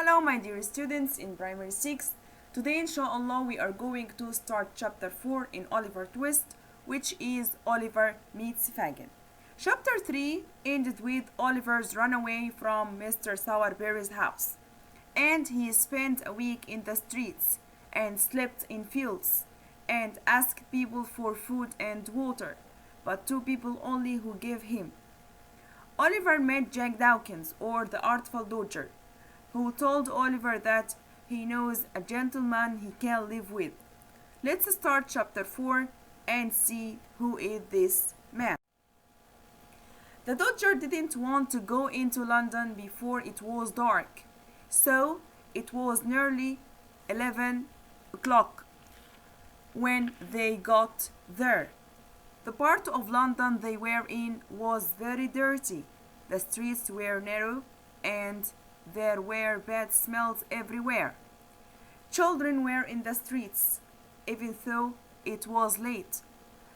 Hello my dear students in primary 6. Today inshallah we are going to start chapter 4 in Oliver Twist, which is Oliver meets Fagin. Chapter 3 ended with Oliver's runaway from Mr. Sowerberry's house, and he spent a week in the streets and slept in fields and asked people for food and water, but two people only who gave him. Oliver met Jack Dawkins, or the Artful Dodger, who told Oliver that he knows a gentleman he can live with. Let's start chapter 4 and see who is this man. The Dodger didn't want to go into London before it was dark, so it was nearly 11 o'clock when they got there. The part of London they were in was very dirty. The streets were narrow and there were bad smells everywhere. Children were in the streets, even though it was late.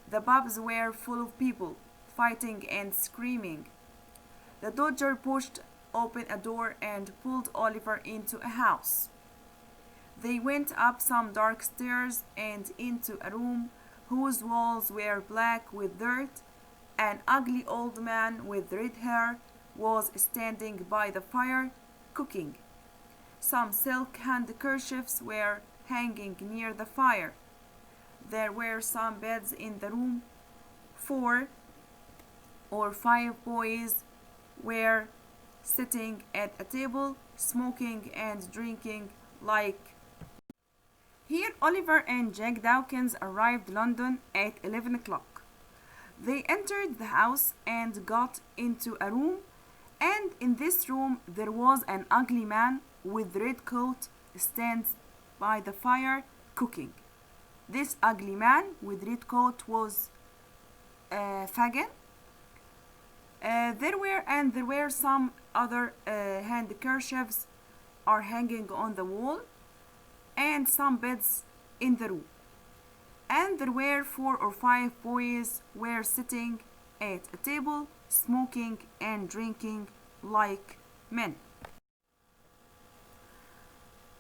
The pubs were full of people, fighting and screaming. The Dodger pushed open a door and pulled Oliver into a house. They went up some dark stairs and into a room whose walls were black with dirt. An ugly old man with red hair was standing by the fire, cooking. Some silk handkerchiefs were hanging near the fire. There were some beds in the room. 4 or 5 boys were sitting at a table, smoking and drinking like. Here Oliver and Jack Dawkins arrived London at 11 o'clock. They entered the house and got into a room, and in this room there was an ugly man with red coat stands by the fire cooking. This ugly man with red coat was Fagin. There were some other handkerchiefs are hanging on the wall, and some beds in the room. And there were 4 or 5 boys were sitting at a table, smoking and drinking like men.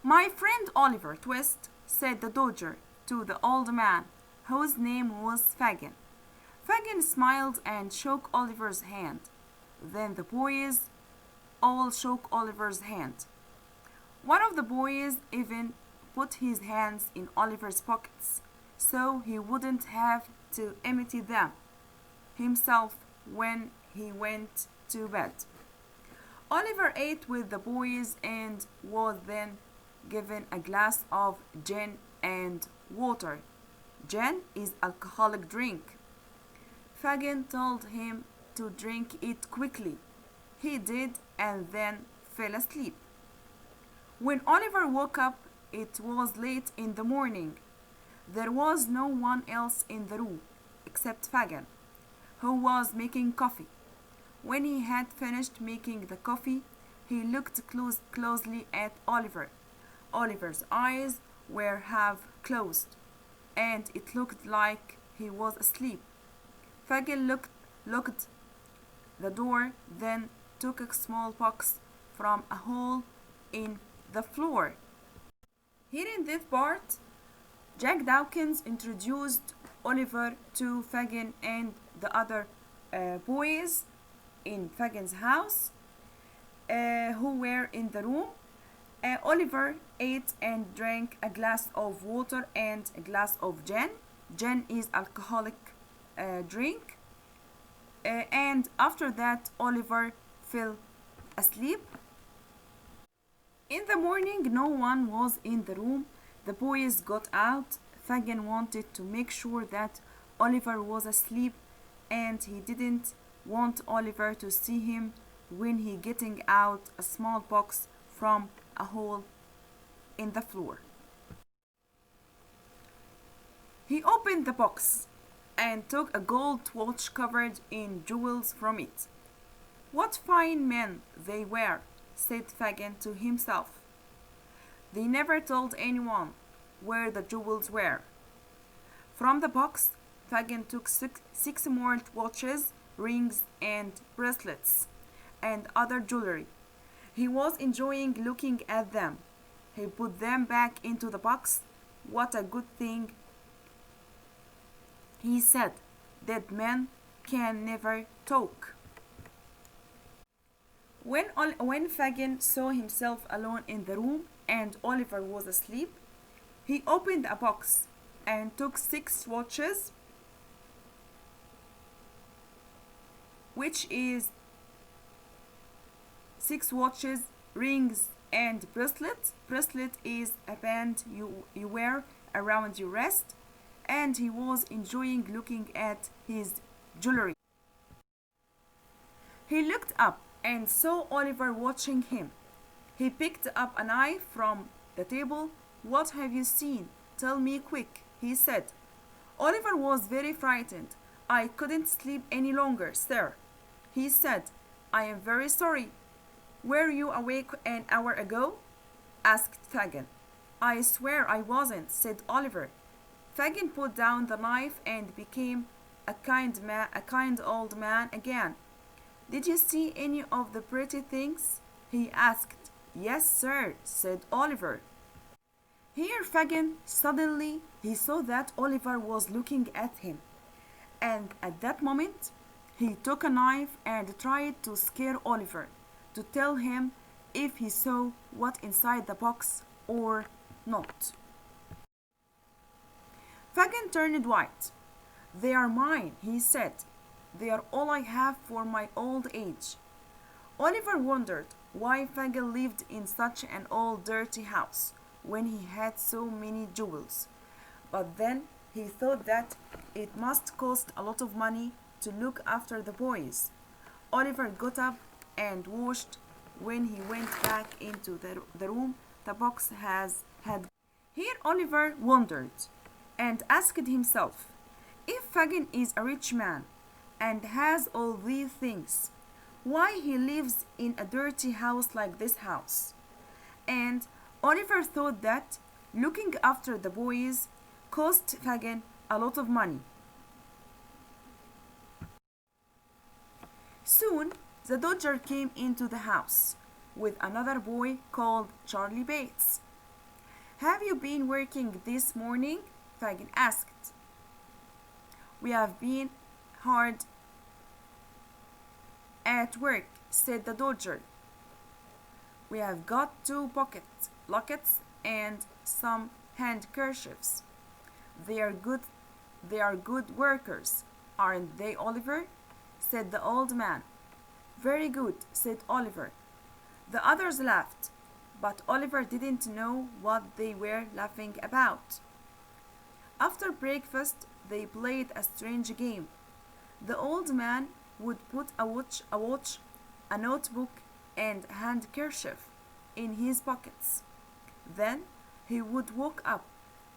"My friend Oliver Twist," said the Dodger to the old man, whose name was Fagin. Fagin smiled and shook Oliver's hand. Then the boys all shook Oliver's hand. One of the boys even put his hands in Oliver's pockets so he wouldn't have to empty them himself when he went to bed. Oliver ate with the boys and was then given a glass of gin and water. Gin is alcoholic drink. Fagin told him to drink it quickly. He did and then fell asleep. When Oliver woke up, it was late in the morning. There was no one else in the room except Fagin, who was making coffee. When he had finished making the coffee, he looked closely at Oliver. Oliver's eyes were half closed, and it looked like he was asleep. Fagin looked the door, then took a small box from a hole in the floor. Here in this part, Jack Dawkins introduced Oliver to Fagin and the other boys in Fagin's house who were in the room. Oliver ate and drank a glass of water and a glass of gin. Gin is alcoholic drink. And after that, Oliver fell asleep. In the morning, no one was in the room. The boys got out. Fagin wanted to make sure that Oliver was asleep, and he didn't want Oliver to see him when he getting out a small box from a hole in the floor. He opened the box and took a gold watch covered in jewels from it. "What fine men they were," said Fagin to himself. They never told anyone where the jewels were. From the box, Fagin took six more watches, rings, and bracelets, and other jewelry. He was enjoying looking at them. He put them back into the box. What a good thing, he said. Dead men can never talk. When Fagin saw himself alone in the room and Oliver was asleep, he opened a box and took 6 watches, which is 6 watches, rings, and bracelet. Bracelet is a band you wear around your wrist, and he was enjoying looking at his jewelry. He looked up and saw Oliver watching him. He picked up a knife from the table. What have you seen? Tell me quick, he said. Oliver was very frightened. I couldn't sleep any longer, sir, he said. I am very sorry. Were you awake an hour ago? Asked Fagin. I swear I wasn't, said Oliver. Fagin put down the knife and became a kind old man again. Did you see any of the pretty things? He asked. Yes, sir, said Oliver. Here Fagin suddenly he saw that Oliver was looking at him, and at that moment he took a knife and tried to scare Oliver, to tell him if he saw what inside the box or not. Fagin turned white. They are mine, he said. They are all I have for my old age. Oliver wondered why Fagin lived in such an old dirty house when he had so many jewels. But then he thought that it must cost a lot of money to look after the boys. Oliver got up and washed. When he went back into the room, the box had. Here Oliver wondered and asked himself, if Fagin is a rich man and has all these things, why he lives in a dirty house like this house? And Oliver thought that looking after the boys cost Fagin a lot of money. Soon the Dodger came into the house with another boy called Charlie Bates. Have you been working this morning? Fagin asked. We have been hard at work, said the Dodger. We have got 2 pocket lockets and some handkerchiefs. They are good workers, aren't they, Oliver? Said the old man. Very good, said Oliver. The others laughed, but Oliver didn't know what they were laughing about. After breakfast, they played a strange game. The old man would put a watch, a notebook, and a handkerchief in his pockets. Then he would walk up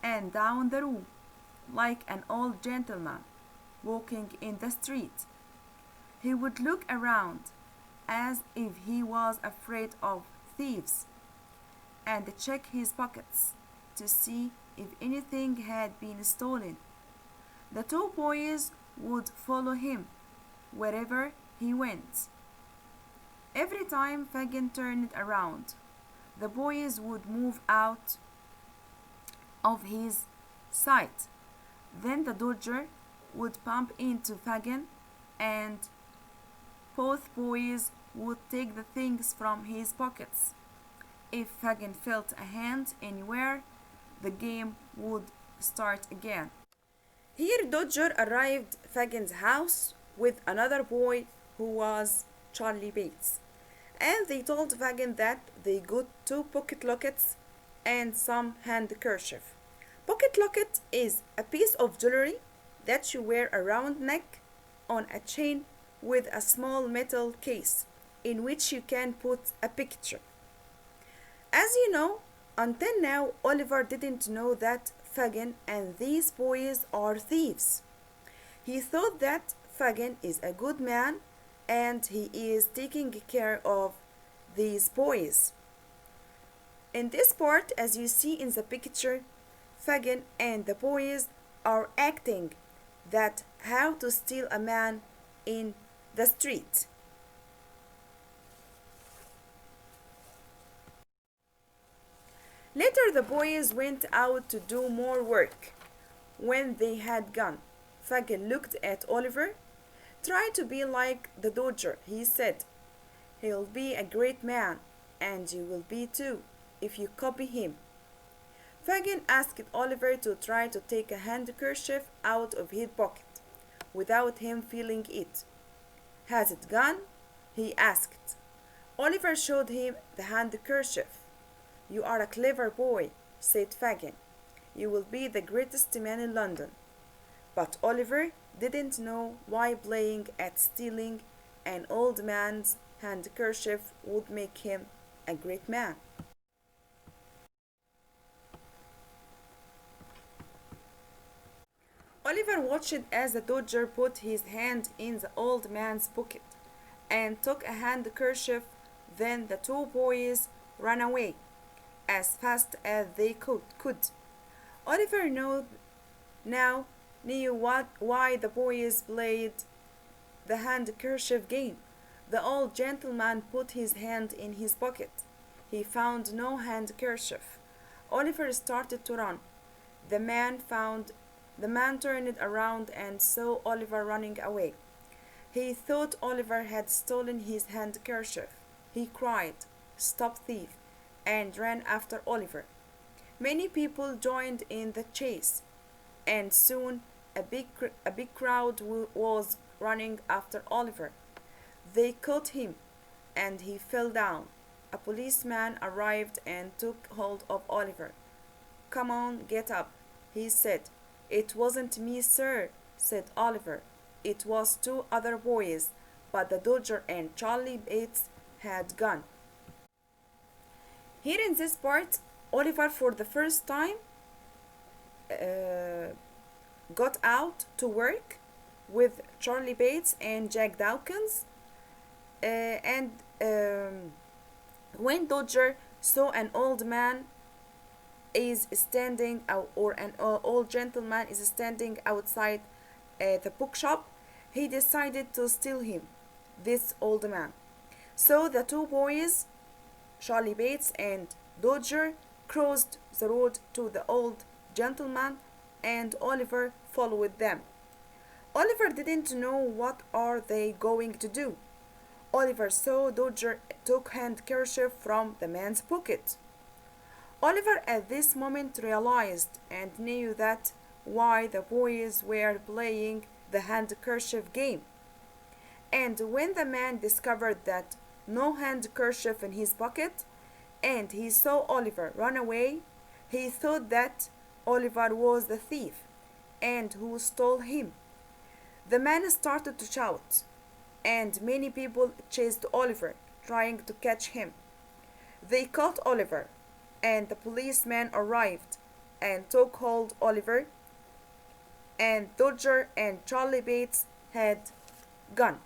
and down the room like an old gentleman walking in the street. He would look around as if he was afraid of thieves and check his pockets to see if anything had been stolen. The 2 boys would follow him wherever he went. Every time Fagin turned around, the boys would move out of his sight. Then the Dodger would bump into Fagin and both boys would take the things from his pockets. If Fagin felt a hand anywhere, the game would start again. Here Dodger arrived at Fagin's house with another boy who was Charlie Bates, and they told Fagin that they got 2 pocket lockets and some handkerchief. Pocket locket is a piece of jewelry that you wear around neck on a chain with a small metal case in which you can put a picture. As you know, until now Oliver didn't know that Fagin and these boys are thieves. He thought that Fagin is a good man and he is taking care of these boys. In this part, as you see in the picture, Fagin and the boys are acting that how to steal a man in the street. Later, the boys went out to do more work. When they had gone, Fagin looked at Oliver. Try to be like the Dodger, he said. He'll be a great man, and you will be too, if you copy him. Fagin asked Oliver to try to take a handkerchief out of his pocket, without him feeling it. Has it gone? He asked. Oliver showed him the handkerchief. You are a clever boy, said Fagin. You will be the greatest man in London. But Oliver didn't know why playing at stealing an old man's handkerchief would make him a great man. Oliver watched as the Dodger put his hand in the old man's pocket and took a handkerchief. Then the two boys ran away as fast as they could. Oliver now knew why the boys played the handkerchief game. The old gentleman put his hand in his pocket. He found no handkerchief. Oliver started to run. The man turned around and saw Oliver running away. He thought Oliver had stolen his handkerchief. He cried, "Stop thief!" and ran after Oliver. Many people joined in the chase, and soon a big crowd was running after Oliver. They caught him, and he fell down. A policeman arrived and took hold of Oliver. "Come on, get up," he said. "It wasn't me, sir," said Oliver. "It was two other boys, but the Dodger and Charlie Bates had gone." Here in this part, Oliver for the first time got out to work with Charlie Bates and Jack Dawkins. And when Dodger saw an old man is standing out, or an old gentleman is standing outside the bookshop, he decided to steal him, this old man. So the two boys, Charlie Bates and Dodger, crossed the road to the old gentleman, and Oliver followed them. Oliver didn't know what are they going to do. Oliver saw Dodger took handkerchief from the man's pocket. Oliver at this moment realized and knew that why the boys were playing the handkerchief game. And when the man discovered that no handkerchief in his pocket, and he saw Oliver run away, he thought that Oliver was the thief and who stole him. The man started to shout, and many people chased Oliver, trying to catch him. They caught Oliver, and the policeman arrived and took hold of Oliver, and Dodger and Charlie Bates had gone.